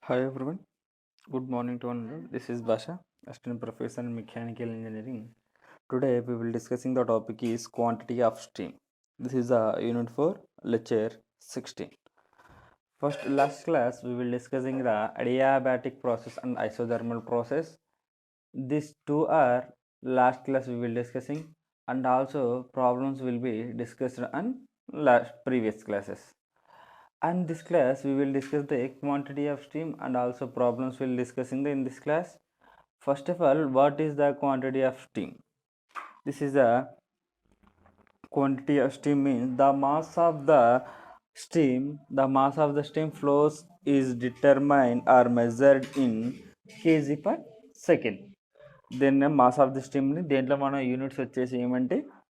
Hi everyone, good morning to all. This is Basha, Assistant Professor in Mechanical Engineering. Today we will discussing the topic is quantity of steam. This is a unit for lecture 16. First, last class we will discussing the adiabatic process and isothermal process. These two are last class we will discussing, and also problems will be discussed on last previous classes. And this class we will discuss the quantity of steam and also problems we'll discussing in this class. First of all, what is the quantity of steam? This is the quantity of steam means the mass of the steam flows is determined or measured in kg per second. Then mass of the steam ni దేంట్లో మన units వచ్చేసి ఏమంటే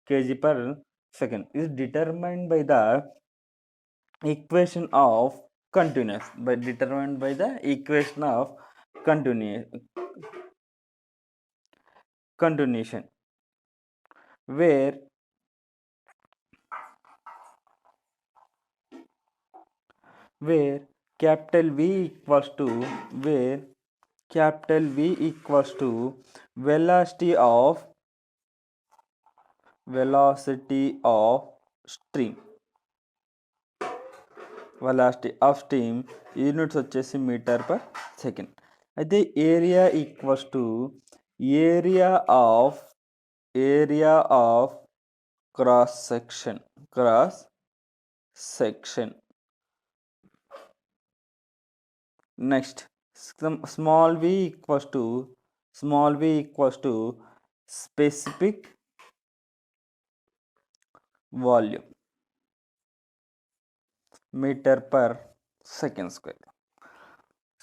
kg per second is determined by the equation of continuous by determined by the equation of continuation where where capital V equals to where capital V equals to velocity of stream velocity of steam units వచ్చేసి metre per second. అయితే area equals to area of cross section. Next, small v equals to specific volume meter per second square.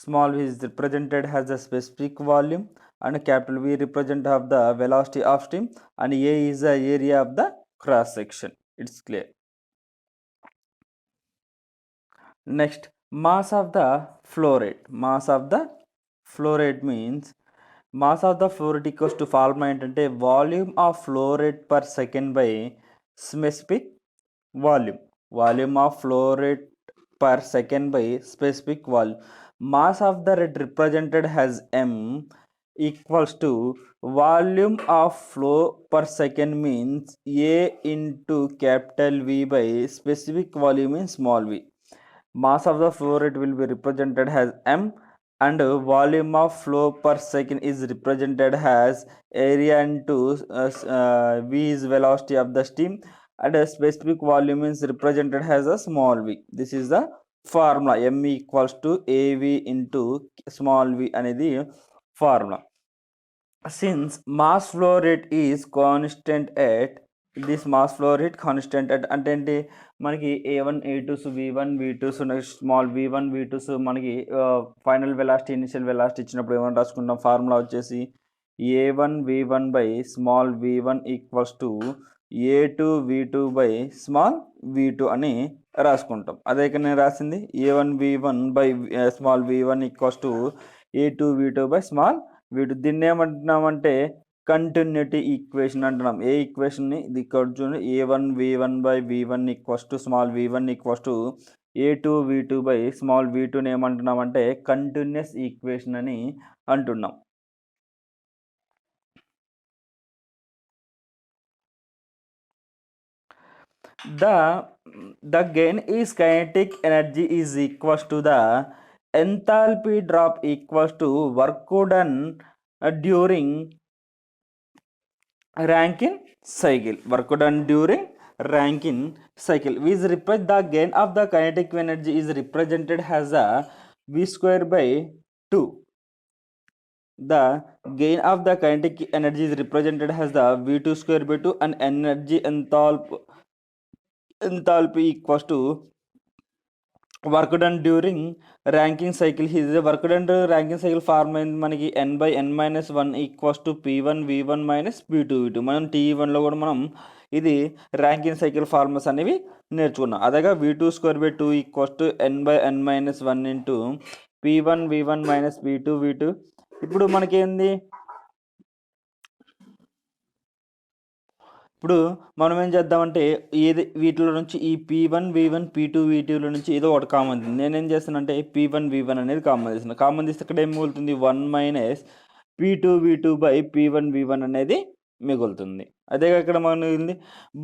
Small v is represented as a specific volume and capital V represent of the velocity of steam and A is the area of the cross section. It's clear. Next, mass of the flow rate means mass of the flow rate equals to formula ఏంటంటే volume of flow rate per second by specific volume of flow rate per second by specific volume. Mass of the rate represented as m equals to volume of flow per second means A into capital V by specific volume in small v. Mass of the flow rate will be represented as m and volume of flow per second is represented as area into V is velocity of the steam and a specific volume is represented as a small v. This is the formula m equals to AV into small v అనేది formula. Since mass flow rate is constant at this mass flow rate constant at అంటే మనకి A1 A2 V1 V2 small V1 V2 మనకి final velocity initial velocity ఇచ్చినప్పుడు ఏమని రాసుకుంటాం formula వచ్చేసి A1 V1 by small V1 equals to A2 V2 by small V2 అని రాసుకుంటాం. అదే ఇక్కడ నేను రాసింది A1 V1 by small V1 equals to A2 V2 by small V2. దీన్ని ఏమంటున్నామంటే కంటిన్యూటీ ఈక్వేషన్ అంటున్నాం. ఏ ఈక్వేషన్ని ఇది ఇక్కడ చూడండి A1 V1 by V1 equals to small V1 equals to A2 V2 by small V2ని ఏమంటున్నామంటే కంటిన్యూస్ ఈక్వేషన్ అని అంటున్నాం. The gain is kinetic energy is equals to the enthalpy drop equals to work done during Rankine cycle. Work done during Rankine cycle. We represent the gain of the kinetic energy is represented as a V square by 2. The gain of the kinetic energy is represented as the V2 square by 2 and energy enthalpy equals to work done during Rankine cycle. Is the work done during Rankine cycle formula మనకి n by n minus 1 equals to P1 V1 minus P2 V2. మనం T1లో కూడా మనం ఇది Rankine cycle formulas అనేవి నేర్చుకున్నాం. అదేగా V2 square by 2 equals to n by n minus 1 into P1 V1 minus P2 V2. ఇప్పుడు మనకేంది ఇప్పుడు మనం ఏం చేద్దామంటే ఏది వీటిలో నుంచి ఈ P1 V1 P2 V2లో నుంచి ఏదో ఒకటి కామన్ ఉంది. నేనేం చేస్తానంటే P1 V1 అనేది కామన్ తీస్తున్నా. కామన్ తీస్తే ఇక్కడ ఏం మిగులుతుంది 1 - P2 V2 by P1 V1 అనేది మిగులుతుంది. అదే ఇక్కడ మనం మిగిలింది.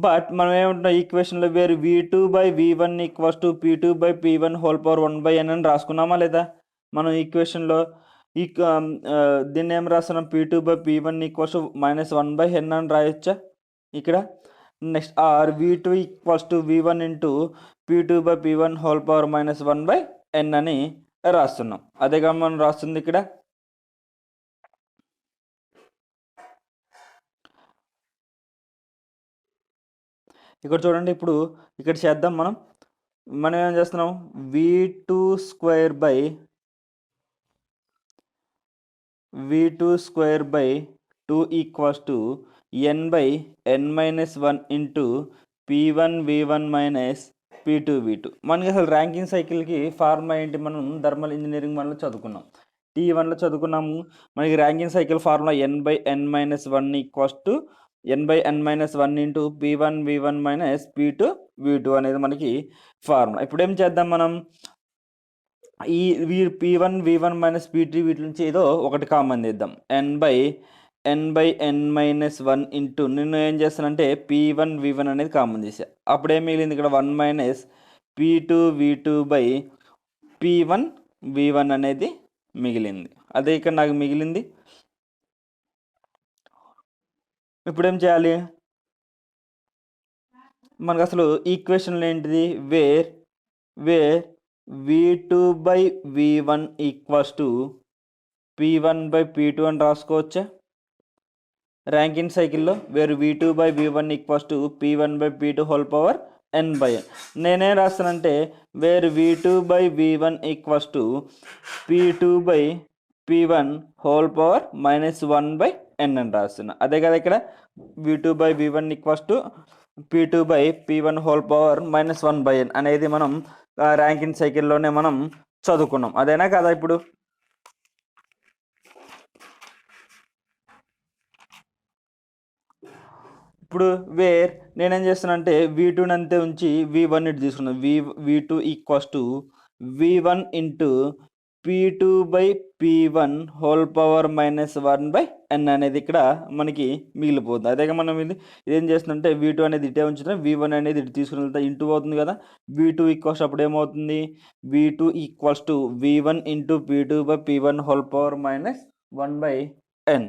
బట్ మనం ఏమంటున్నాం ఈక్వేషన్లో వేరు V2/V1 = P2/P1 whole power 1/n అని రాసుకున్నామా లేదా? మనం ఈక్వేషన్లో దీన్ని ఏం రాస్తున్నాం P2/P1 = -1/n అని రాయొచ్చా ఇక్కడ? Next V2 = V1 × P2/P1 whole power -1/n అని రాస్తున్నాం. అదేగా మనం రాస్తుంది ఇక్కడ. ఇక్కడ చూడండి, ఇప్పుడు ఇక్కడ చేద్దాం. మనం ఏం చేస్తున్నాం V2² / 2 = n/n-1 × P1 V1 - P2 V2. మనకి అసలు ర్యాంకింగ్ సైకిల్కి ఫార్ములా ఏంటి? మనం థర్మల్ ఇంజనీరింగ్ మనలో చదువుకున్నాం, T1లో చదువుకున్నాము. మనకి ranking cycle formula n/n-1 = n/n-1 × P1 V1 - P2 V2 అనేది మనకి ఫార్ములా. ఇప్పుడు ఏం చేద్దాం, మనం ఈ P1 V1 - P2 వీటి నుంచి ఏదో ఒకటి కామన్ తీద్దాం. n/n-1 × నేను ఏం చేస్తానంటే P1 V1 అనేది కామన్ తీసా. అప్పుడు ఏం మిగిలింది ఇక్కడ 1 - P2 V2 by P1 V1 అనేది మిగిలింది. అదే ఇక్కడ నాకు మిగిలింది. ఇప్పుడు ఏం చేయాలి? మనకు అసలు ఈక్వేషన్లు ఏంటిది? వేర్ V2/V1 = P1/P2 అని రాసుకోవచ్చా? ర్యాంకింగ్ సైకిల్లో వేరు V2/V1 = P1/P2 whole power n/n. నేనేం రాస్తానంటే వేరు V2/V1 = P2/P1 whole power -1/n అని రాస్తున్నా. అదే కదా ఇక్కడ V2/V1 = P2/P1 whole power -1/n అనేది మనం ర్యాంకింగ్ సైకిల్లోనే మనం చదువుకున్నాం. అదేనా కదా? ఇప్పుడు వేర్ నేనేం చేస్తానంటే V2 అంతే ఉంచి V1 ఇటు తీసుకున్నాను. V2 = V1 × P2/P1 whole power -1/n అనేది ఇక్కడ మనకి మిగిలిపోతుంది. అదేగా మనం ఇదేం చేస్తుందంటే V2 అనేది ఇటే ఉంచుతాం, V1 అనేది ఇటు తీసుకుని వెళ్తే ఇంటూ అవుతుంది కదా. V2 = అప్పుడు ఏమవుతుంది? V2 = V1 × P2/P1 whole power -1/n.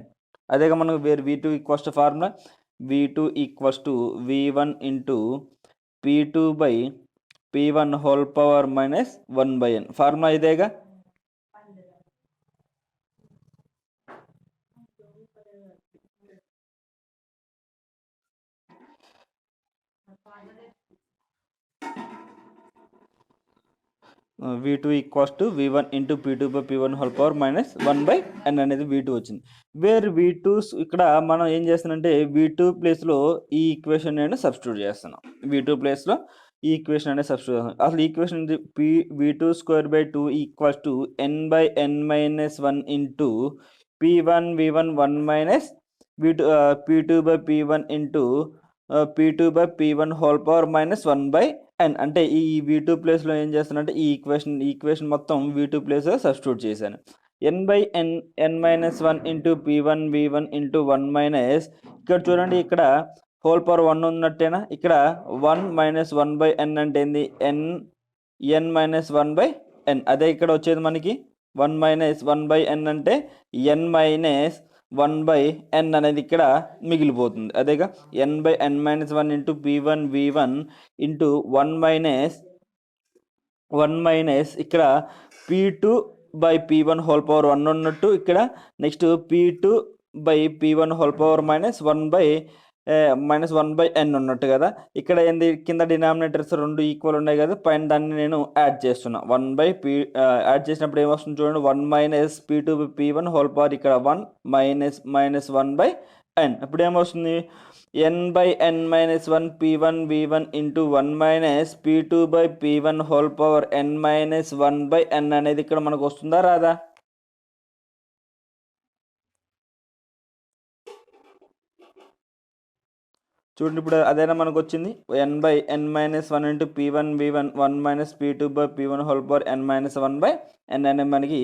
అదేగా మనకు వేరు V2 = formula V2 = V1 × P2/P1 whole power -1/n. Formula ఇదేగా. V2 = V1 × P2/P1 whole power -1/n అనేది V2 వచ్చింది. వేర్ V2 ఇక్కడ మనం ఏం చేస్తానంటే V2 ప్లేస్లో ఈ ఈక్వేషన్ నేను సబ్స్టిట్యూట్ చేస్తున్నాను. V2 ప్లేస్లో ఈ ఈక్వేషన్ అనేది సబ్స్టిట్యూట్ చేస్తున్నాను. అసలు equation V2² = n/n-1 × P1 V1 1 - P2/P1 × P2/P1 whole power -1/n. అంటే ఈ V2 ప్లేస్లో ఏం చేస్తానంటే ఈ ఈక్వేషన్ మొత్తం V2 ప్లేస్లో సబ్స్టిట్యూట్ చేశాను. n/n-1 × P1 V1 × 1 - ఇక్కడ చూడండి, ఇక్కడ హోల్ పవర్ 1 ఉన్నట్టేనా? ఇక్కడ 1 - 1/n అంటే ఏంది? n-1/n. అదే ఇక్కడ వచ్చేది మనకి 1 - 1/n అంటే n-1/n అనేది ఇక్కడ మిగిలిపోతుంది. అదేగా n/n-1 × P1 V1 × 1 - ఇక్కడ P2/P1 హోల్ పవర్ 1 ఉన్నట్టు, ఇక్కడ next P2/P1 whole power -1/n ఉన్నట్టు కదా. ఇక్కడ ఏంది? కింద డినామినేటర్స్ 2 ఈక్వల్ ఉన్నాయి కదా, పైన దాన్ని నేను యాడ్ చేస్తున్నా. యాడ్ చేసినప్పుడు ఏమొస్తుంది చూడండి, 1 - P2/P1 హోల్ పవర్ ఇక్కడ 1 - 1/n. ఇప్పుడు ఏమొస్తుంది? n/n-1 P1 V1 × 1 - P2/P1 whole power n-1/n అనేది ఇక్కడ మనకు వస్తుందా రాదా? చూడండి ఇప్పుడు అదేనా మనకు వచ్చింది n/n-1 into p1v1 1 - p2/p1 whole power n-1/n అనే మనకి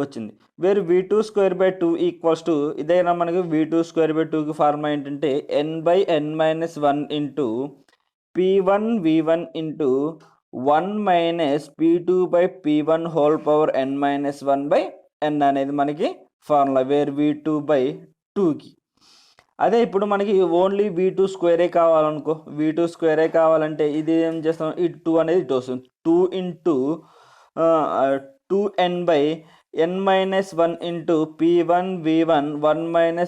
వచ్చింది. వేరు v2^2 ఈక్వల్స్ టు ఇదేనా మనకి v2^2కి ఫార్ములా ఏంటంటే n/n-1 into p1v1 into 1 - p2/p1 whole power n-1/n అనేది మనకి ఫార్ములా వేరు v2/2కి. అదే ఇప్పుడు మనకి ఓన్లీ v2² కావాలనుకో, v2² కావాలంటే ఇది ఏం చేస్తాం, ఈ 2 అనేది ఇటు వస్తుంది. 2 into 2n/n-1 into p1v1 1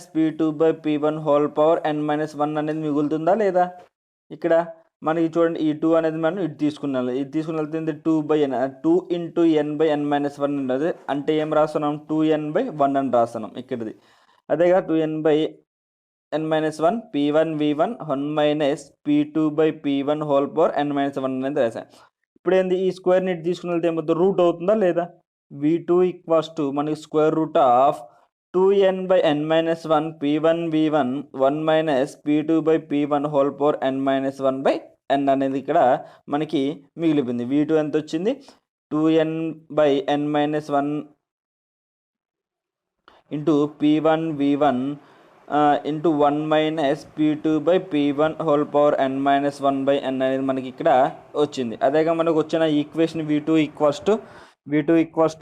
- p2/p1 whole power n-1 అనేది మిగులుతుందా లేదా? ఇక్కడ మనకి చూడండి ఈ 2 అనేది మనం ఇటు తీసుకున్నాం, ఇది తీసుకుని వెళ్తుంది 2/n 2 ఇంటూ n/n-1 ఉండదు అంటే ఏం రాస్తున్నాం 2n/1 అని రాస్తున్నాం ఇక్కడిది. అదేగా 2n/n-1 p1v1 1 - p2/p1 whole power n-1 అనేది రాసాం. ఇప్పుడు ఏంది ఈ స్క్వేర్ని ఇటు తీసుకుని వెళ్తే ఏమవుతుంది, రూట్ అవుతుందా లేదా? v2 ఈక్వల్స్ టు మనకి square root of 2n/n-1 p1v1 1 - p2/p1 whole power n-1/n అనేది ఇక్కడ మనకి మిగిలిపోయింది. v2 ఎంత వచ్చింది, 2n/n-1 into p1v1 into 1 - p2/p1 whole power n-1/n అనేది మనకి ఇక్కడ వచ్చింది. అదేగా మనకు వచ్చిన ఈక్వేషన్ v2 ఈక్వల్స్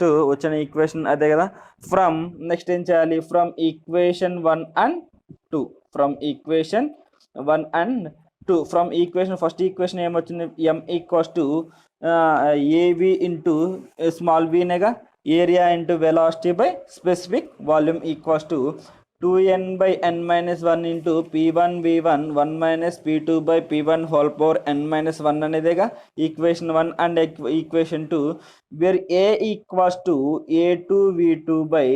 టు వచ్చిన ఈక్వేషన్ అదే కదా. ఫ్రమ్ నెక్స్ట్ ఏం చేయాలి, from equation 1 and 2 from equation first equation ఏమొచ్చింది, m ఈక్వల్స్ టు ఏవి ఇంటూ స్మాల్ వీనేగా, area into velocity by specific volume equals to 2n/n-1 into p1v1 1 - p2/p1 whole power n-1 అనేదేగా equation 1 and equation 2 where a equals to a2v2 by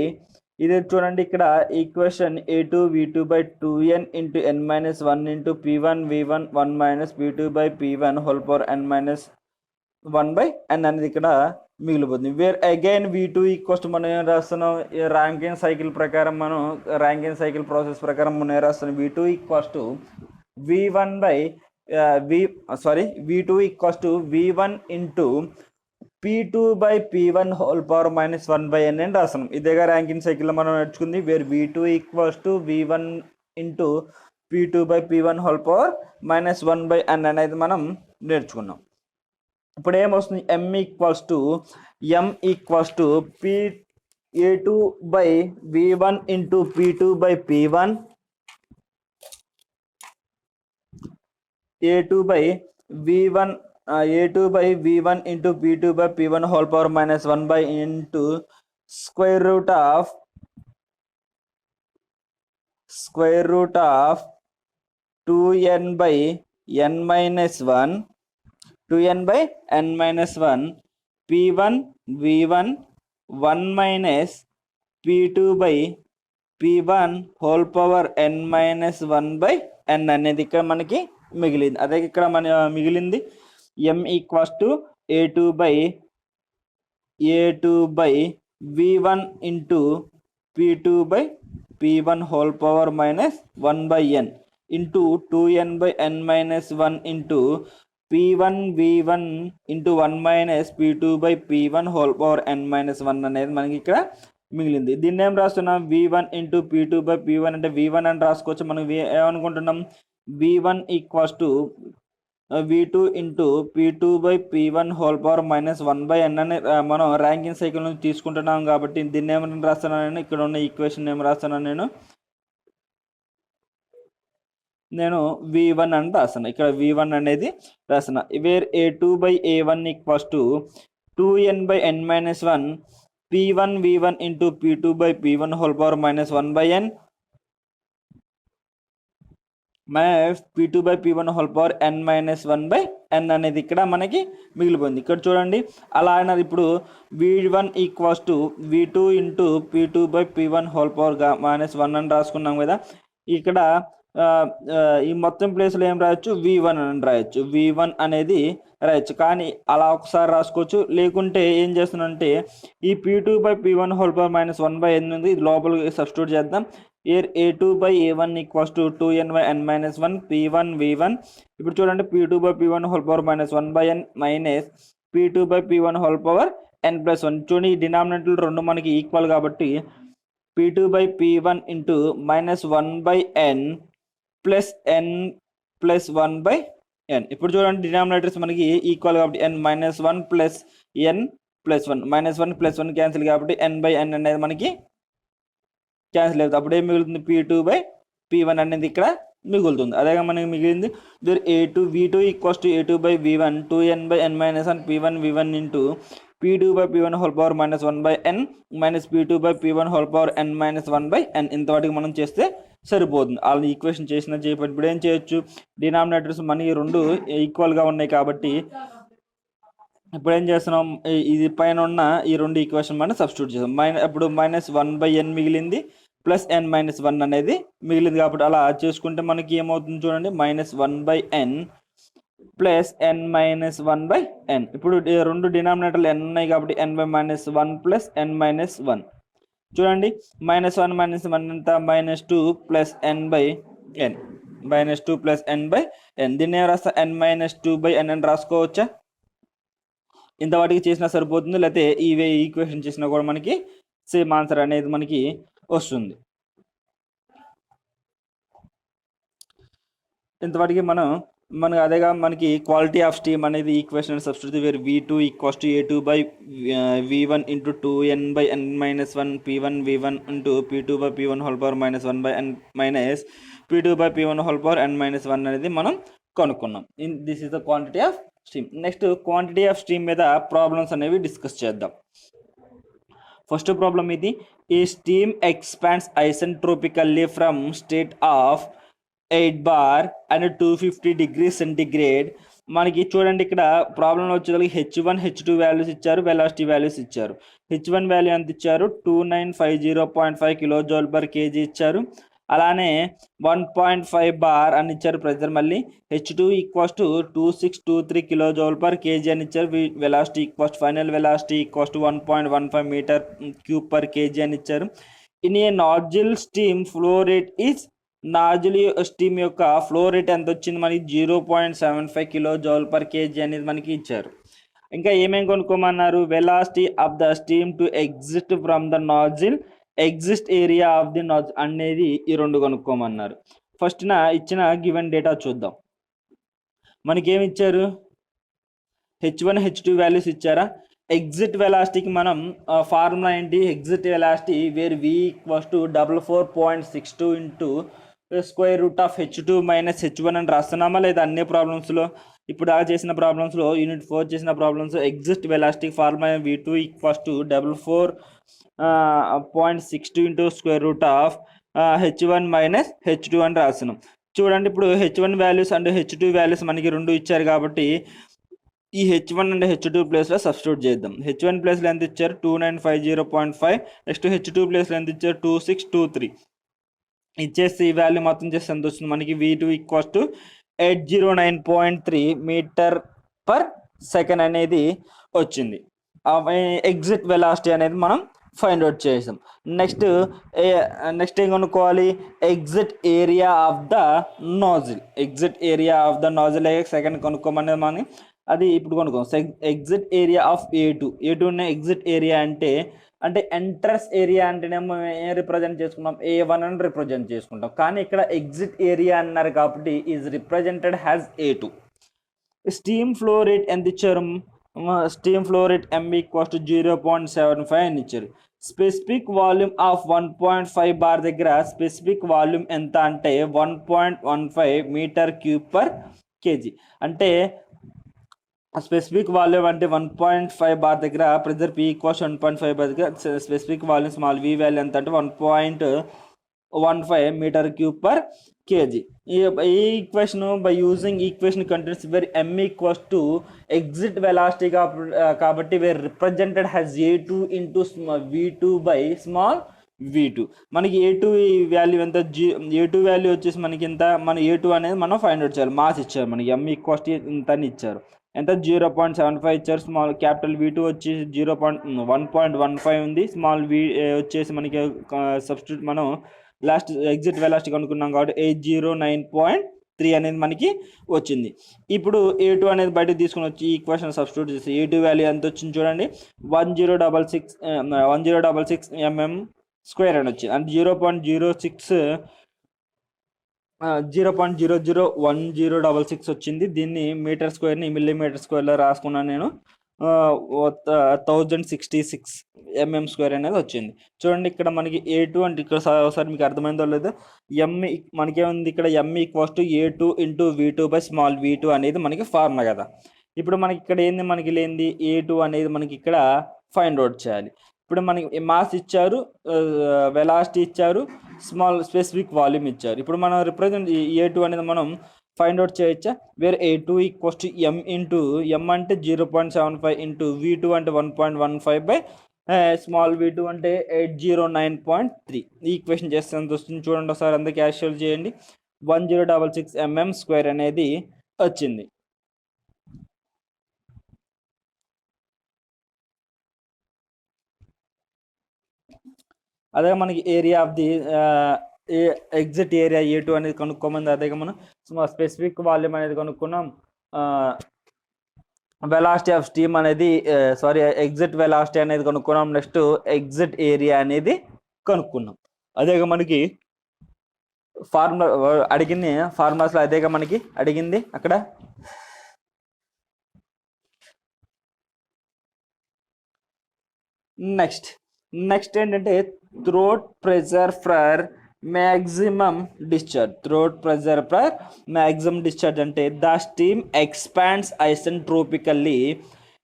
ఇది చూడండి ఇక్కడ equation a2v2/2n into n-1 into p1v1 1 - p2/p1 whole power n-1/n అనేది ఇక్కడ మిగిలిపోతుంది. Wear again v2 equals to మనం ఏం రాస్తున్నాం, ర్యాంకిన్ సైకిల్ ప్రకారం మనం ర్యాంకిన్ సైకిల్ ప్రాసెస్ ప్రకారం మనం ఏం రాస్తున్నాం, v2 equals to v1 into p2/p1 whole power -1/n అని రాస్తున్నాం. ఇదేగా ర్యాంకిన్ సైకిల్లో మనం నేర్చుకుంది. Where v2 equals to v1 into p2/p1 whole power -1/n అనేది మనం నేర్చుకున్నాం. ఇప్పుడు ఏమొస్తుంది, m equals to a2/v1 into p2/p1 a2/v1 into p2/p1 whole power -1/n into square root of 2n/n-1 p1v1 1 - p2/p1 whole power n-1/n అనేది ఇక్కడ మనకి మిగిలింది. అదే ఇక్కడ మన మిగిలింది m equals to a2/v1 into p2/p1 whole power -1/n into 2n/n-1 into p1v1 into 1 - p2/p1 whole power n-1 అనేది మనకి ఇక్కడ మిగిలింది. దీన్ని ఏం రాస్తున్నాం, v1 ఇంటూ p2/p1 అంటే v1 అని రాసుకోవచ్చు. మనం ఏమనుకుంటున్నాం, v1 equals to v2 into p2/p1 whole power -1/n అని మనం ర్యాంకింగ్ సైకిల్ నుంచి తీసుకుంటున్నాం కాబట్టి దీన్ని ఏమని రాస్తున్నాను నేను, ఇక్కడ ఉన్న ఈక్వేషన్ ఏమి రాస్తున్నాను నేను v1 అని రాస్తున్నా. ఇక్కడ v1 అనేది రాస్తున్నా. Where a2/a1 equals to 2n/n-1 p1v1 into p2/p1 whole power -1/n p2/p1 whole power n-1/n అనేది ఇక్కడ మనకి మిగిలిపోయింది. ఇక్కడ చూడండి అలా అయినది. ఇప్పుడు v1 equals to v2 into p2/p1 whole power -1 అని రాసుకున్నాం కదా. ఇక్కడ ఈ మొత్తం ప్లేస్లో ఏం రాయొచ్చు, v1 అని రాయొచ్చు. v1 అనేది రాయొచ్చు, కానీ అలా ఒకసారి రాసుకోవచ్చు. లేకుంటే ఏం చేస్తున్నానంటే ఈ p2/p1 హోల్ పవర్ -1/n ఉంది, ఇది లోపలికి సబ్స్టిట్యూట్ చేద్దాం. here a2 by a1 equals to 2n by n minus 1 p1 v1. ఇప్పుడు చూడండి p2 by p1 whole power minus 1 by n minus p2 by p1 whole power n plus 1. చూడండి ఈ denominator రెండు మనకి ఈక్వల్ కాబట్టి p2 by p1 into minus 1 by n plus n plus 1 by n. ఇప్పుడు చూడండి denominators మనకి equal కాబట్టి n minus 1 plus n plus 1 minus 1 plus 1 cancel కాబట్టి n by n అనేది మనకి క్యాన్సిల్ అవుతుంది. అప్పుడు ఏం మిగులుతుంది p2 by p1 అనేది ఇక్కడ మిగులుతుంది. అదేగా మనకి మిగిలింది a2 v2 equals to a2 by v1 2n by n minus 1 p1 v1 into p2 by p1 whole power minus 1 by n minus p2 by p1 whole power n minus 1 by n. ఇంతవాటికి మనం చేస్తే సరిపోతుంది. వాళ్ళ equation చేసిన చేయబట్టి ఇప్పుడు ఏం చేయొచ్చు, denominators మనకి రెండు ఈక్వల్గా ఉన్నాయి కాబట్టి ఇప్పుడు ఏం చేస్తున్నాం, ఇది పైన ఉన్న ఈ రెండు ఈక్వేషన్ మనం సబ్స్టిట్యూట్ చేస్తాం. ఇప్పుడు మైనస్ 1 by n మిగిలింది ప్లస్ n మైనస్ 1 అనేది మిగిలింది కాబట్టి అలా చేసుకుంటే మనకి ఏమవుతుంది చూడండి, minus 1 by n plus n minus 1 by n. ఇప్పుడు రెండు డినామినేటర్లు n ఉన్నాయి కాబట్టి n by minus 1 plus n minus 1. చూడండి మైనస్ 1 మైనస్ 1 ఎంత, minus 2 plus n by n, minus 2 plus n by n. దీన్ని ఏం రాస్తా, n మైనస్ 2 by n అని రాసుకోవచ్చా, ఇంతవాటికి చేసినా సరిపోతుంది, లేకపోతే ఈ ఈక్వేషన్ చేసినా కూడా మనకి సేమ్ ఆన్సర్ అనేది మనకి వస్తుంది. ఇంతవాటికి మనకు అదేగా మనకి క్వాలిటీ ఆఫ్ స్టీమ్ అనేది equation substitute where v2 equals to a2 by v1 into 2n by n minus 1 p1 v1 into p2 by p1 whole power minus 1 by n minus p2 by p1 whole power n minus 1 అనేది మనం కనుక్కున్నాం. This is the quantity of steam. Next quantity of steam మీద problems అనేవి discuss చేద్దాం. First problem ఇది, ఈ steam expands isentropically from state of 8 bar and 250 degrees centigrade. మనకి చూడండి ఇక్కడ ప్రాబ్లంలో వచ్చేసరికి h1 h2 వాల్యూస్ ఇచ్చారు, వెలాసిటీ వాల్యూస్ ఇచ్చారు. h1 వాల్యూ ఎంత ఇచ్చారు, 2950.5 kJ/kg ఇచ్చారు. అలానే 1.5 bar అని ఇచ్చారు ప్రెజర్. మళ్ళీ h2 ఈక్వల్స్ టు 2623 kJ/kg అని ఇచ్చారు. Velocity equals final velocity equals to 1.15 m3/kg అని ఇచ్చారు. In a nozzle steam flow rate is, nozzle steam యొక్క ఫ్లో రేట్ ఎంత వచ్చింది మనకి 0.75 kJ/kg అనేది మనకి ఇచ్చారు. ఇంకా ఏమేమి కొనుక్కోమన్నారు, velocity of the steam to exit from the nozzle, exit area of the nozzle అనేది ఈ రెండు కనుక్కోమన్నారు. ఫస్ట్ ఇచ్చిన గివెన్ డేటా చూద్దాం. మనకేమి ఇచ్చారు, h1 h2 వాల్యూస్ ఇచ్చారా. ఎగ్జిట్ వెలాసిటీకి మనం ఫార్ములా ఏంటి, exit velocity where v equals to 44.62 into square root of h2 minus h1 అని రాస్తున్నామా లేదా అన్ని ప్రాబ్లమ్స్లో. ఇప్పుడు చేసిన ప్రాబ్లమ్స్లో యూనిట్ 4 చేసిన problems exit velocity formula v2 equals to 44.62 into square root of h1 minus h2 అని రాస్తున్నాం. చూడండి ఇప్పుడు h1 values and h2 values మనకి రెండు ఇచ్చారు కాబట్టి ఈ h1 అండ్ h2 ప్లేస్లో సబ్స్టిట్యూట్ చేద్దాం. h1 ప్లేస్లో ఎంత ఇచ్చారు 2950.5, నెక్స్ట్ h2 ప్లేస్లో ఎంత ఇచ్చారు 2623 ఇచ్చేసి ఈ వాల్యూ మొత్తం చేస్తే ఎంత వస్తుంది మనకి, v2 ఈక్వల్స్ టు 809.3 m/s అనేది వచ్చింది. ఎగ్జిట్ వెలాసిటీ అనేది మనం ఫైండ్ అవుట్ చేసాం. నెక్స్ట్ ఏం కొనుక్కోవాలి, exit area of the nozzle, exit area of the nozzle second కొనుక్కోమనేది మనం అది ఇప్పుడు కొనుక్కోం. ఎగ్జిట్ ఏరియా ఆఫ్ ఏ2 ఉన్న ఎగ్జిట్ ఏరియా అంటే ఎంట్రన్స్ ఏరియా అంటేనేమో ఏం రిప్రజెంట్ చేసుకుంటాం, A1 అని రిప్రజెంట్ చేసుకుంటాం. కానీ ఇక్కడ ఎగ్జిట్ ఏరియా అన్నారు కాబట్టి is represented has A2. Steam flow rate ఎంత ఇచ్చారు, steam flow rate m equals to 0.75 అని ఇచ్చారు. స్పెసిఫిక్ వాల్యూమ్ ఆఫ్ 1.5 బార్ దగ్గర స్పెసిఫిక్ వాల్యూమ్ ఎంత అంటే 1.15 m3/kg. అంటే స్పెసిఫిక్ వాల్యూమ్ అంటే 1.5 బార్ దగ్గర ప్రెజర్ P ఈక్వల్స్ 1.5 బార్ దగ్గర specific volume small v value ఎంత అంటే 1.15 m3/kg. ఈ equation by using equation contents where m equals to exit velocity కాబట్టి where represented has A2 into v2 by small v2. మనకి A2 value ఎంత, A2 value వచ్చేసి మనకి ఎంత, మన A2 అనేది మనం ఫైండ్ అవుట్ చేయాలి. మాస్ ఇచ్చారు మనకి m ఈక్వల్స్ ఇంత అని ఇచ్చారు, ఎంత 0.75 ఇచ్చారు. స్మాల్ క్యాపిటల్ v2 వచ్చేసి 1.15 ఉంది, స్మాల్ v వచ్చేసి మనకి సబ్స్టిట్యూట్ మనం లాస్ట్ ఎగ్జిట్ వెలాసిటీ కనుక్కున్నాం కాబట్టి 809.3 అనేది మనకి వచ్చింది. ఇప్పుడు A2 అనేది బయటకు తీసుకొని వచ్చి ఈక్వేషన్ సబ్స్టిట్యూట్ చేసి A2 వాల్యూ ఎంత వచ్చింది చూడండి, 1066 mm స్క్వేర్ అని వచ్చింది. అంటే 0.001066 వచ్చింది. దీన్ని మీటర్ స్క్వేర్ని మిల్లీమీటర్ స్క్వేర్లో రాసుకున్నాను నేను. 1066 mm స్క్వేర్ అనేది వచ్చింది. చూడండి ఇక్కడ మనకి A2 అంటే ఇక్కడ ఒకసారి మీకు అర్థమైందో లేదో, మనకేముంది ఇక్కడ M equals to A2 into V2 by small v2 అనేది మనకి ఫార్ములా కదా. ఇప్పుడు మనకి ఇక్కడ ఏంది, మనకి లేనిది A2 అనేది మనకి ఇక్కడ ఫైండ్ అవుట్ చేయాలి. ఇప్పుడు మనకి మాస్ ఇచ్చారు, వెలాసిటీ ఇచ్చారు, స్మాల్ స్పెసిఫిక్ వాల్యూమ్ ఇచ్చారు. ఇప్పుడు మనం రిప్రజెంట్ A2 అనేది మనం ఫైండ్ అవుట్ చేయొచ్చా, where A2 equals to M into M అంటే 0.75 ఇంటూ V2 అంటే 1.15 బై స్మాల్ v2 అంటే 809.3. ఈ ఈక్వేషన్ చేస్తే ఎంత వస్తుంది చూడండి ఒకసారి, అంతా క్యాషువల్ చేయండి. 1066 mm స్క్వేర్ అనేది వచ్చింది. అదే మనకి area of the exit area A2 అనేది కనుక్కోమంది. అదే మనం స్పెసిఫిక్ వాల్యూమ్ అనేది కనుక్కున్నాం, వెలాసిటీ ఆఫ్ స్టీమ్ అనేది ఎగ్జిట్ వెలాసిటీ అనేది కనుక్కున్నాం. నెక్స్ట్ ఎగ్జిట్ ఏరియా అనేది కనుక్కున్నాం. అదేగా మనకి ఫార్ములా అడిగింది, ఫార్ములాస్లో అదేగా మనకి అడిగింది అక్కడ. నెక్స్ట్ ఏంటంటే throat pressure for maximum discharge. Throat pressure per maximum discharge అంటే the steam expands isentropically,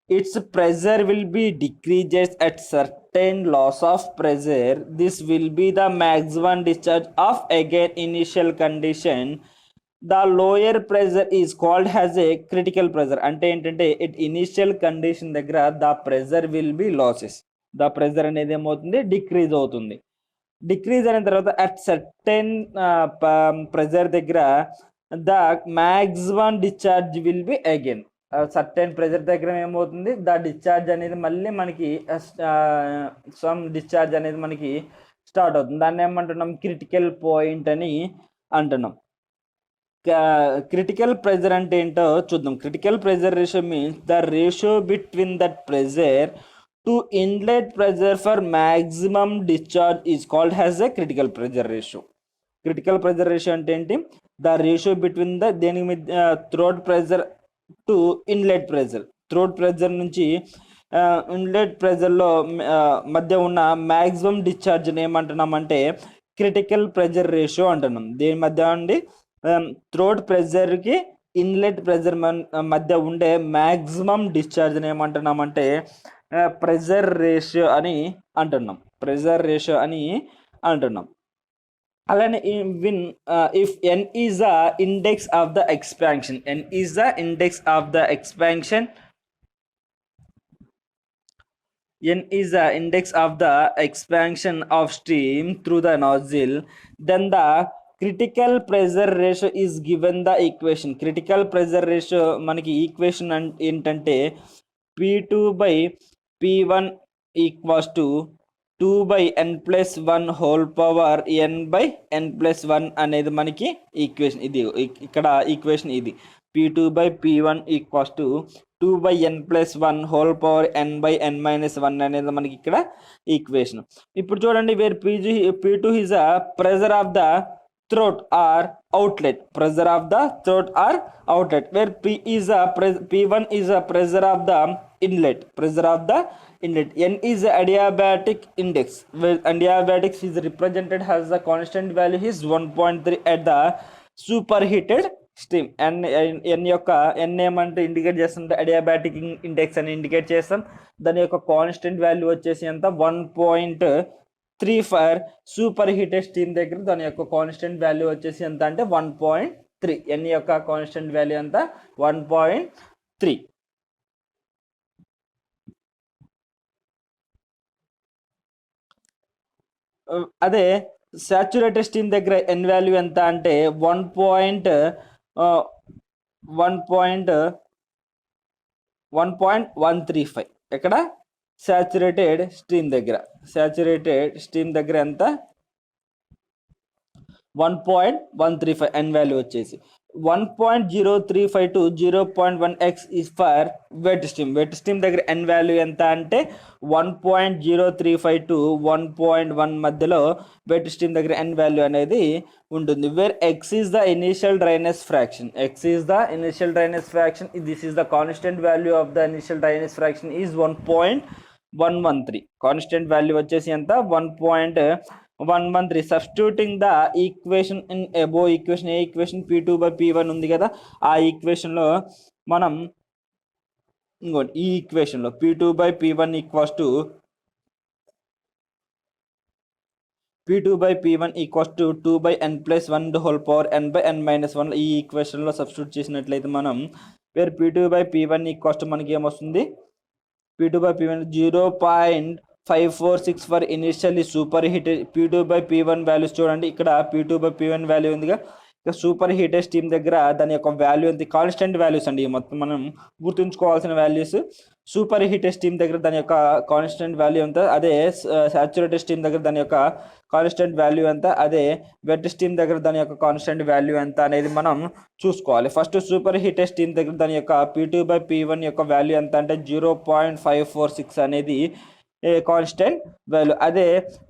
its pressure will be decreases at certain loss of pressure. This will be the maximum discharge of again initial condition. The lower pressure is called as a critical pressure. అంటే ఏంటంటే it initial condition దగ్గర the pressure will be losses. The pressure అనేది ఏమవుతుంది, decrease అవుతుంది. Decrease అయిన తర్వాత at certain pressure దగ్గర the maximum discharge will be again. Certain pressure దగ్గర ఏమవుతుంది, ద డిశ్చార్జ్ అనేది మళ్ళీ మనకి సమ్ డిశ్చార్జ్ అనేది మనకి స్టార్ట్ అవుతుంది. దాన్ని ఏమంటున్నాం, క్రిటికల్ పాయింట్ అని అంటున్నాం. క్రిటికల్ ప్రెజర్ అంటే ఏంటో చూద్దాం. Critical pressure ratio means the ratio between that pressure to inlet pressure for maximum discharge is called as a critical pressure ratio. Critical pressure ratio అంటే ఏంటి, the ratio between the throat pressure to inlet pressure. throat pressure నుంచి inlet ప్రెజర్లో మధ్య ఉన్న maximum డిశ్చార్జ్ని ఏమంటున్నామంటే critical pressure ratio అంటున్నాం. దీని మధ్య ఉండి throat ప్రెజర్కి inlet pressure మధ్య ఉండే మ్యాక్సిమం డిశ్చార్జ్ని ఏమంటున్నామంటే ప్రెజర్ రేషియో అని అంటున్నాం. ప్రెజర్ రేషియో అని అంటున్నాం. అలానే if n is the index of the expansion, n is the index of the expansion, n is the index of the expansion of stream through the nozzle, then the critical pressure ratio is given the equation. Critical pressure ratio మనకి equation ఏంటంటే P2 by P1 equals to 2 by n plus 1 whole power n by n plus 1 అనేది మనకి equation. ఇది ఇక్కడ equation ఇది P2 by P1 equals to 2 by n plus 1 whole power n by n minus 1 అనేది మనకి ఇక్కడ equation. ఇప్పుడు చూడండి, wear P2 is a pressure of the throat or outlet, pressure of the throat or outlet, where P1 is a pressure of the inlet, pressure of the inlet. N is the adiabatic index, where adiabatics is represented as the constant value is 1.3 at the superheated steam. n యొక్క n ఏమంటే indicate చేస్తుంటే adiabatic index అని indicate చేస్తాం. దాని యొక్క constant value వచ్చేసి ఎంత 1.3 for super heated steam దగ్గర దాని యొక్క కాన్స్టెంట్ వాల్యూ వచ్చేసి ఎంత అంటే 1.3. n యొక్క కాన్స్టెంట్ వాల్యూ ఎంత 1.3. అదే సాచురేటెడ్ స్టీమ్ దగ్గర n వాల్యూ ఎంత అంటే 1.135. ఎక్కడ సాచురేటెడ్ స్టీమ్ దగ్గర ఎంత 1.135 n వాల్యూ వచ్చేసి 1.035 to 0.1x is for wet stream దగ్గర n వాల్యూ ఎంత అంటే 1.035 to 1.1 మధ్యలో వెట్ స్ట్రీమ్ దగ్గర n వాల్యూ అనేది ఉంటుంది. Where x is the initial dryness fraction, this is the constant value of the initial dryness fraction is 1.113. Constant value వచ్చేసి ఎంత 1.113. Substituting the equation in above equation, A equation P2/P1 ఉంది కదా, ఆ ఈక్వేషన్లో మనం ఇంకోటి ఈ ఈక్వేషన్లో P2/P1 equals to P2/P1 equals to 2/n+1 whole power n/n-1 ఈ ఈక్వేషన్లో substitute చేసినట్లయితే మనం వేర్ P2/P1 ఈక్వల్స్ టు మనకి ఏమొస్తుంది, P2/P1 0.546 for initially super heated. P2/P1 values చూడండి, ఇక్కడ P2/P1 వాల్యూ ఉందిగా, ఇక సూపర్ హీటెడ్ స్టీమ్ దగ్గర దాని యొక్క వాల్యూ ఎంత, కాన్స్టెంట్ వాల్యూస్ అండి మొత్తం మనం గుర్తుంచుకోవాల్సిన వాల్యూస్. సూపర్ హీటెడ్ స్టీమ్ దగ్గర దాని యొక్క కాన్స్టెంట్ వాల్యూ ఎంత, అదే సాచురేటెడ్ స్టీమ్ దగ్గర దాని యొక్క కాన్స్టెంట్ వాల్యూ ఎంత, అదే వెట్ స్టీమ్ దగ్గర దాని యొక్క కాన్స్టెంట్ వాల్యూ ఎంత అనేది మనం చూసుకోవాలి. ఫస్ట్ సూపర్ హీటెడ్ స్టీమ్ దగ్గర దాని యొక్క P2/P1 యొక్క వాల్యూ ఎంత అంటే 0.546 అనేది కాన్స్టెంట్ వాల్యూ. అదే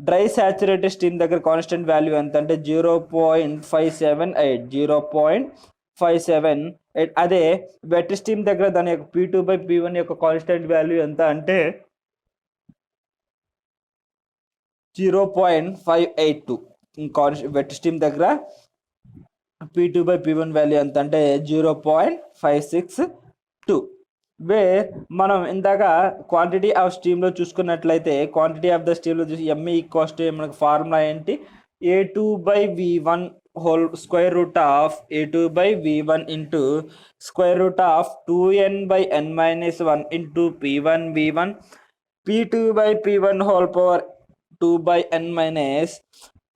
డ్రై సాచురేటెడ్ స్టీమ్ దగ్గర కాన్స్టెంట్ వాల్యూ ఎంత అంటే 0.578. అదే వెట్ స్టీమ్ దగ్గర దాని యొక్క P2/P1 యొక్క కాన్స్టెంట్ వాల్యూ ఎంత అంటే 0.582. వెట్ స్టీమ్ దగ్గర P2/P1 వాల్యూ ఎంత అంటే 0.562. వేర్ మనం ఇందాక క్వాంటిటీ ఆఫ్ స్టీమ్లో చూసుకున్నట్లయితే క్వాంటిటీ ఆఫ్ ద స్టీమ్లో చూసి ఎంఈ ఈక్వల్స్ టు మనకు ఫార్ములా ఏంటి, A2/V1 whole square root of A2/V1 into square root of 2n/n-1 into P1V1 P2/P1 whole power 2/n-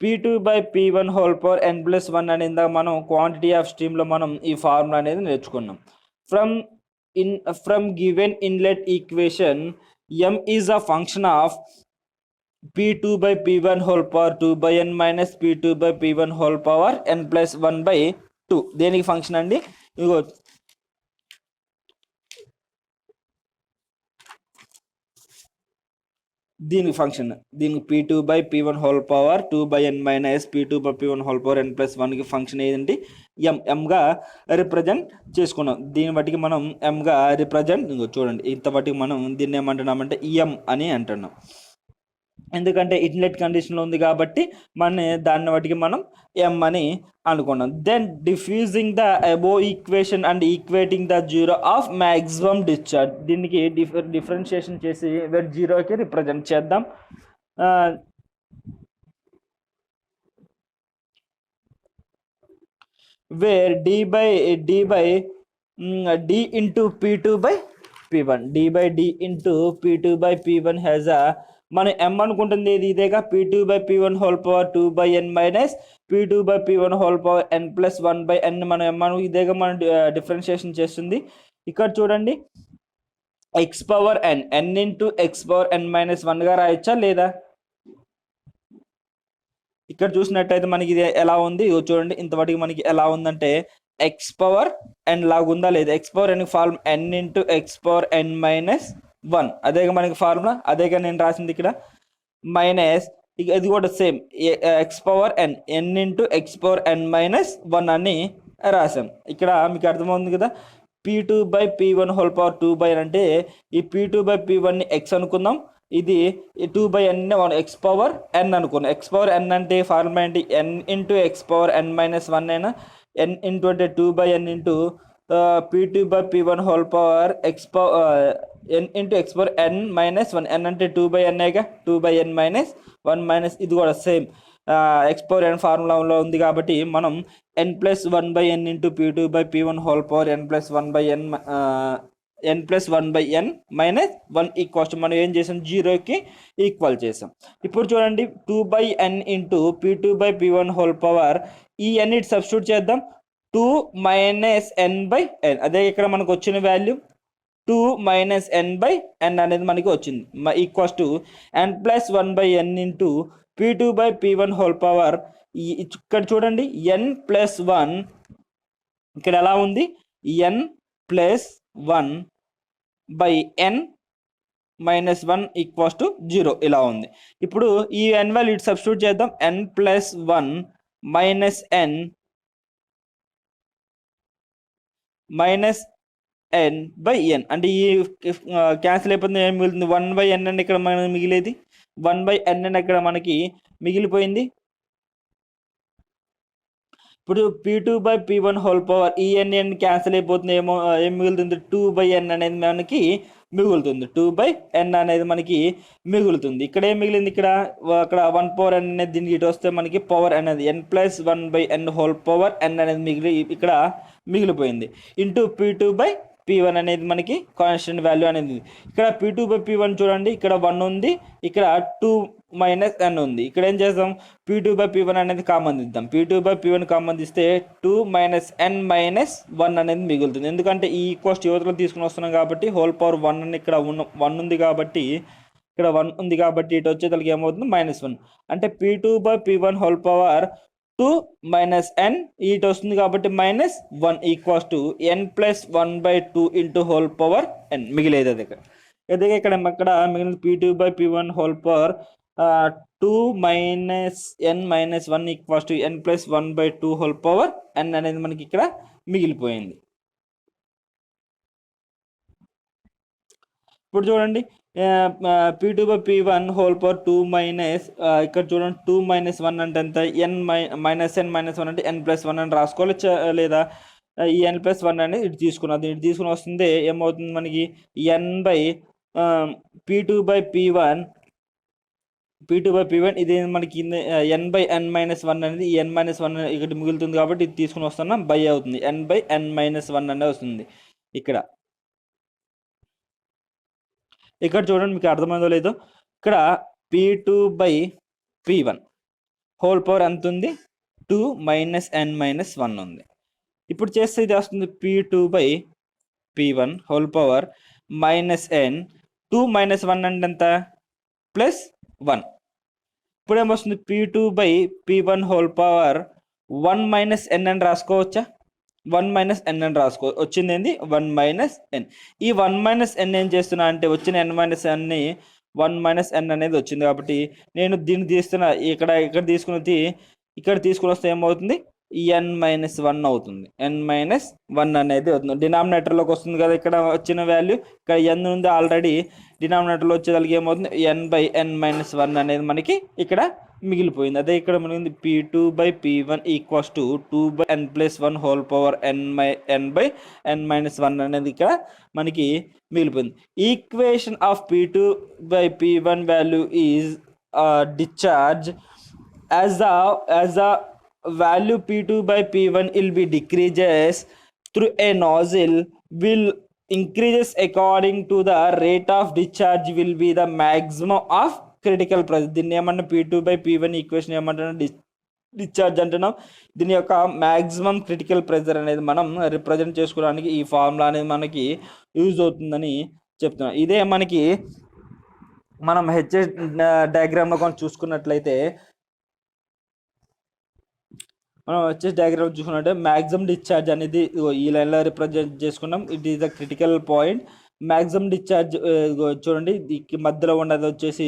P2/P1 whole power n+1 అని ఇందాక మనం quantity of స్టీమ్లో మనం ఈ formula అనేది నేర్చుకున్నాం. From given inlet equation, m is a function of P2/P1 whole power 2/n minus P2/P1 whole power n+1/2. దేనికి function అండి, ఇగో దీనికి ఫంక్షన్, దీనికి P2/P1 whole power 2/n minus P2/P1 whole power n+1కి function ఏదండి ఎంగా రిప్రజెంట్ చేసుకున్నాం. దీన్ని బట్టికి మనం ఎంగా రిప్రజెంట్ చూడండి, ఇంత బట్టికి మనం దీన్ని ఏమంటున్నామంటే ఎం అని అంటున్నాం. ఎందుకంటే ఇన్లెట్ కండిషన్లో ఉంది కాబట్టి దాన్ని బట్టికి మనం ఎం అని అనుకున్నాం. Then diffusing the above equation and equating the zero of maximum discharge, దీనికి డిఫరెన్షియేషన్ చేసి వెట్ జీరోకి రిప్రజెంట్ చేద్దాం. Where d into P2/P1, d into P2/P1 has a, మనం m అనుకుంటుంది ఏది ఇదేగా, P2/P1 whole power 2/n minus P2/P1 whole power n+1/n మనం m ఇదేగా మనం డిఫరెన్షియేషన్ చేస్తుంది. ఇక్కడ చూడండి n ఇంటూ x⁻n-1గా రాయొచ్చా లేదా, ఇక్కడ చూసినట్టయితే మనకి ఇది ఎలా ఉంది చూడండి, ఇంతవరకు మనకి ఎలా ఉందంటే x⁻n లాగా ఉందా లేదా, x⁻n form n into x⁻n-1 అదేగా మనకి ఫార్ములా, అదేగా నేను రాసింది ఇక్కడ మైనస్, ఇది కూడా సేమ్ x⁻n ఇంటూ x⁻n-1 అని రాసాం. ఇక్కడ మీకు అర్థమవుతుంది కదా, P2/P1 హోల్ పవర్ 2/n అంటే ఈ P2/P1ని x అనుకుందాం, ఇది 2/n x⁻n అనుకున్నాం. x⁻n అంటే ఫార్ములా ఏంటి, n ఇంటూ x⁻n-1 అయినా, n ఇంటూ అంటే 2/n into P2/P1 whole power n into x⁻n-1, n అంటే 2/n 2/n-1 మైనస్ ఇది కూడా సేమ్ x⁻n ఫార్ములాలో ఉంది కాబట్టి మనం n+1/n into P2/P1 whole power n+1/n minus 1 equals మనం ఏం చేసాం, జీరోకి ఈక్వల్ చేసాం. ఇప్పుడు చూడండి 2/n into P2/P1 whole power ఈ n ఇటు సబ్స్టిట్యూట్ చేద్దాం, 2 - n/n అదే ఇక్కడ మనకు వచ్చిన వాల్యూ 2 - n/n అనేది మనకి వచ్చింది, equals to n+1/n into P2/P1 whole power ఇక్కడ చూడండి n+1 ఇక్కడ ఎలా ఉంది n+1/n-1 = 0 ఇలా ఉంది. ఇప్పుడు ఈ n వాల్యూ ఇటు సబ్స్టిట్యూట్ చేద్దాం. n+1 -n అంటే ఈ క్యాన్సిల్ అయిపోతుంది. ఏం మిగులుతుంది 1/n అని ఇక్కడ మనకి మిగిలేది 1/n అని ఇక్కడ మనకి మిగిలిపోయింది. ఇప్పుడు P2/P1 హోల్ పవర్ ఈ n క్యాన్సిల్ అయిపోతుంది. ఏం మిగులుతుంది 2/n అనేది మనకి మిగులుతుంది. 2/n అనేది మనకి మిగులుతుంది. ఇక్కడ ఏం మిగిలింది అక్కడ 1/n అనేది దీనికి ఇటు వస్తే మనకి పవర్ అనేది n+1/n హోల్ పవర్ n అనేది ఇక్కడ మిగిలిపోయింది. ఇంటూ P2/P1 అనేది మనకి కాన్స్టెంట్ వాల్యూ అనేది ఇక్కడ P2/P1 చూడండి ఇక్కడ 1 ఉంది, ఇక్కడ 2 - n ఉంది. ఇక్కడ ఏం చేద్దాం P2/P1 అనేది కామన్ తీద్దాం. P2/P1 కామన్ తీస్తే 2 - n - 1 అనేది మిగులుతుంది. ఎందుకంటే ఈ ఈక్వల్స్ యువతలో తీసుకుని వస్తున్నాం కాబట్టి హోల్ పవర్ 1 అని ఇక్కడ 1 ఉంది కాబట్టి ఇక్కడ 1 ఉంది కాబట్టి ఇటు వచ్చేసరికి ఏమవుతుంది -1 అంటే P2/P1 హోల్ పవర్ 2 - n ఇటు వస్తుంది కాబట్టి -1 = n+1/2 into whole power n మిగిలేదు. అది ఇక్కడ మిగిలిన P2/P1 whole power 2 - n - 1 = n+1/2 whole power n అనేది మనకి ఇక్కడ మిగిలిపోయింది. ఇప్పుడు చూడండి P2/P1 హోల్ పవర్ 2 ఇక్కడ చూడండి 2 - 1 అంటే ఎంత n - n-1 అంటే n+1 అని రాసుకోవాలి లేదా ఈ n+1 అనేది ఇటు తీసుకుని వస్తుంది. ఏమవుతుంది మనకి P2/P1 ఇది మనకి n/n-1 అనేది ఈ n-1 ఇక్కడ మిగులుతుంది కాబట్టి ఇది తీసుకుని వస్తున్నాం బై అవుతుంది n/n-1 అనేది వస్తుంది. ఇక్కడ చూడండి మీకు అర్థమైందో లేదో ఇక్కడ P2/P1 హోల్ పవర్ ఎంత ఉంది 2 - n-1 ఉంది. ఇప్పుడు చేస్తే ఇది వస్తుంది P2/P1 హోల్ పవర్ -n 2 - 1 అంటే ఎంత +1. ఇప్పుడు ఏమొస్తుంది P2/P1 హోల్ పవర్ 1 - n అని రాసుకోవచ్చా 1 - n అని వచ్చింది ఏంది 1 - n. ఈ 1 - n ఏం చేస్తున్నా అంటే వచ్చిన n - n 1 - n అనేది వచ్చింది కాబట్టి నేను దీన్ని తీస్తున్నా ఇక్కడ తీసుకుని వస్తే ఏమవుతుంది n-1 అవుతుంది. n-1 అనేది అవుతుంది డినామినేటర్లోకి వస్తుంది కదా ఇక్కడ వచ్చిన వాల్యూ ఇక్కడ n ఉంది ఆల్రెడీ డినామినేటర్లో వచ్చేదానికి ఏమవుతుంది n/n-1 అనేది మనకి ఇక్కడ మిగిలిపోయింది. అదే ఇక్కడ మనకి P2/P1 = 2/n+1 whole power n/n-1 అనేది ఇక్కడ మనకి మిగిలిపోయింది. Equation of P2/P1 value is discharge as the value P2/P1 will be decreases through a nozzle will increases according to the rate of discharge will be the maximum of critical pressure. దీన్ని ఏమన్నా P2/P1 equation ఏమంటున్నా discharge అంటున్నాం. దీని యొక్క maximum critical pressure అనేది మనం represent చేసుకోవడానికి ఈ ఫార్ములా అనేది మనకి యూజ్ అవుతుందని చెప్తున్నాం. ఇదే మనకి మనం హెచ్ఎస్ డయాగ్రామ్లో కొంచెం చూసుకున్నట్లయితే మనం హెచ్ఎస్ డయాగ్రామ్ చూసుకున్నట్టే మ్యాక్సిమం డిశ్చార్జ్ అనేది ఈ లైన్లో రిప్రజెంట్ చేసుకున్నాం. It is the critical point. Maximum discharge చూడండి మధ్యలో ఉన్నది వచ్చేసి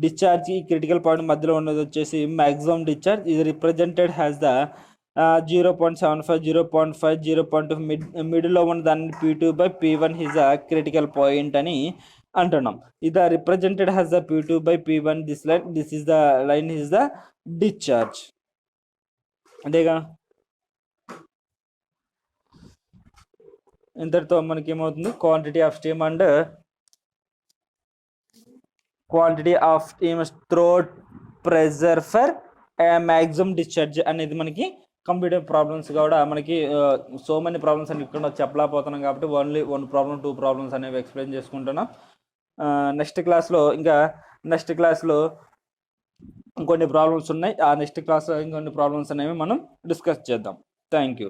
డిశ్చార్జ్ ఈ క్రిటికల్ పాయింట్ మధ్యలో ఉన్నది వచ్చేసి మ్యాక్సిమం డిశ్చార్జ్. ఇది రిప్రజెంటెడ్ హ్యాస్ ద 0.75 0.5 0.2 మిడిల్లో ఉన్న దాన్ని P2/P1 is a critical point అని అంటున్నాం. ఇది represented has the P2/P1 this is the line is the discharge. అంతేగా ఇంతటితో మనకి ఏమవుతుంది quantity of steam and quantity of steam throat pressure for maximum discharge అనేది మనకి కంప్యూటర్ ప్రాబ్లమ్స్ కూడా మనకి సో మెనీ ప్రాబ్లమ్స్ అని ఇక్కడ చెప్పలేకపోతున్నాం కాబట్టి ఓన్లీ 1 ప్రాబ్లం 2 ప్రాబ్లమ్స్ అనేవి ఎక్స్ప్లెయిన్ చేసుకుంటున్నాం. నెక్స్ట్ క్లాస్లో ఇంకొన్ని ప్రాబ్లమ్స్ ఉన్నాయి. ఆ నెక్స్ట్ క్లాస్లో ఇంకొన్ని ప్రాబ్లమ్స్ అనేవి మనం డిస్కస్ చేద్దాం. Thank you.